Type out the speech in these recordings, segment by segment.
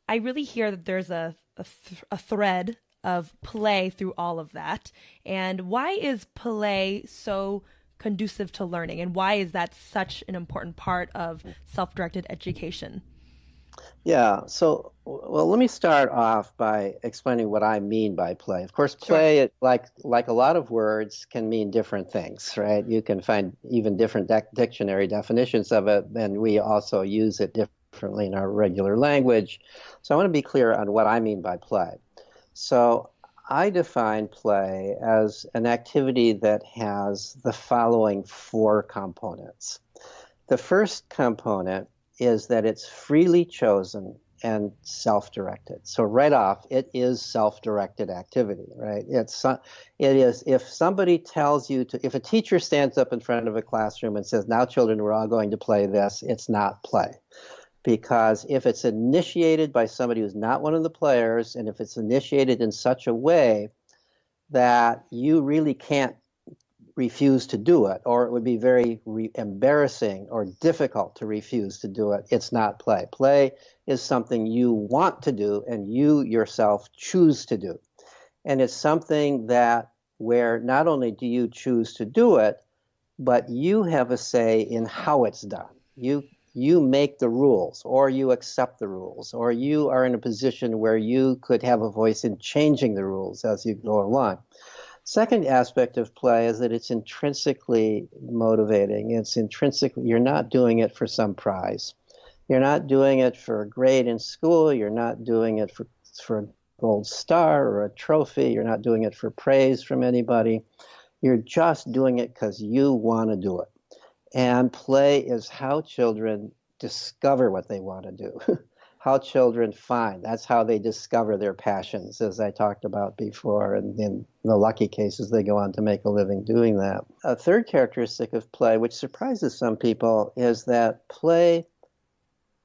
I really hear that there's a thread of play through all of that. And why is play so conducive to learning? And why is that such an important part of self-directed education? Yeah, so well, let me start off by explaining what I mean by play. Of course, Sure. play, like a lot of words, can mean different things, right? You can find even different dictionary definitions of it, and we also use it differently in our regular language. So I want to be clear on what I mean by play. So I define play as an activity that has the following four components. The first component is that it's freely chosen and self-directed. So right off, it is self-directed activity, right? It is if somebody tells you to, if a teacher stands up in front of a classroom and says, "Now, children, we're all going to play this," it's not play. Because if it's initiated by somebody who's not one of the players, and if it's initiated in such a way that you really can't refuse to do it, or it would be very embarrassing or difficult to refuse to do it, it's not play. Play is something you want to do and you yourself choose to do. And it's something that where not only do you choose to do it, but you have a say in how it's done. You make the rules, or you accept the rules, or you are in a position where you could have a voice in changing the rules as you go along. Second aspect of play is that it's intrinsically motivating. It's intrinsically, you're not doing it for some prize. You're not doing it for a grade in school. You're not doing it for a gold star or a trophy. You're not doing it for praise from anybody. You're just doing it because you want to do it. And play is how children discover what they want to do, how children find. That's how they discover their passions, as I talked about before. And in the lucky cases, they go on to make a living doing that. A third characteristic of play, which surprises some people, is that play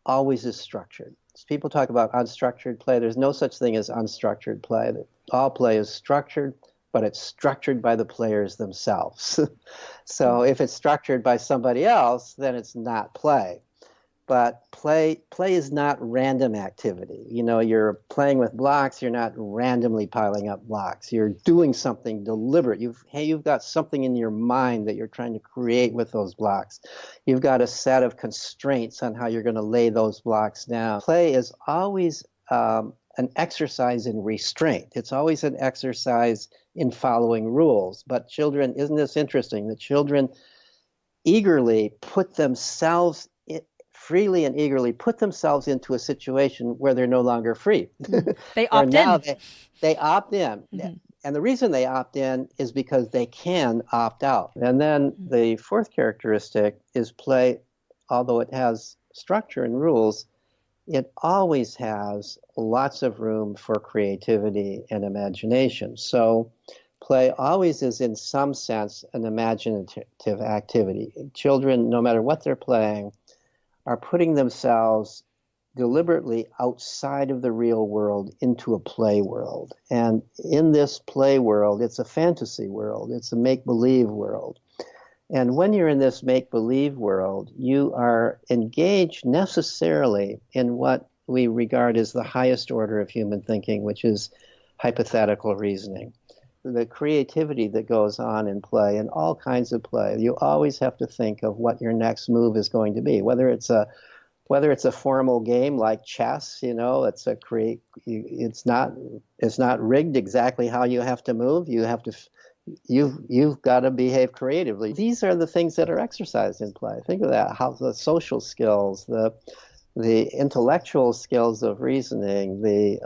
always is structured. So people talk about unstructured play. There's no such thing as unstructured play. All play is structured, but it's structured by the players themselves. So if it's structured by somebody else, then it's not play. But play is not random activity. You know, you're playing with blocks, you're not randomly piling up blocks. You're doing something deliberate. You've got something in your mind that you're trying to create with those blocks. You've got a set of constraints on how you're going to lay those blocks down. Play is always an exercise in restraint. It's always an exercise in following rules. But children, isn't this interesting? The children eagerly put themselves freely and eagerly put themselves into a situation where they're no longer free, They where opt now in. they opt in. Mm-hmm. And the reason they opt in is because they can opt out. And then the fourth characteristic is play, although it has structure and rules, it always has lots of room for creativity and imagination. So play always is, in some sense, an imaginative activity. Children, no matter what they're playing, are putting themselves deliberately outside of the real world into a play world. And in this play world, it's a fantasy world. It's a make-believe world. And when you're in this make-believe world, you are engaged necessarily in what we regard as the highest order of human thinking, which is hypothetical reasoning. The creativity that goes on in play, and all kinds of play, you always have to think of what your next move is going to be. Whether it's a formal game like chess, you know, it's not rigged exactly how you have to move. You've got to behave creatively. These are the things that are exercised in play. Think of that: how the social skills, the intellectual skills of reasoning, the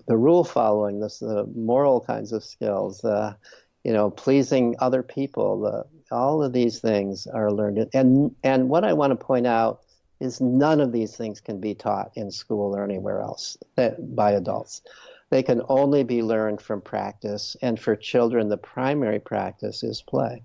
rule following, the moral kinds of skills, pleasing other people. All of these things are learned. And what I want to point out is none of these things can be taught in school or anywhere else by adults. They can only be learned from practice. And for children, the primary practice is play.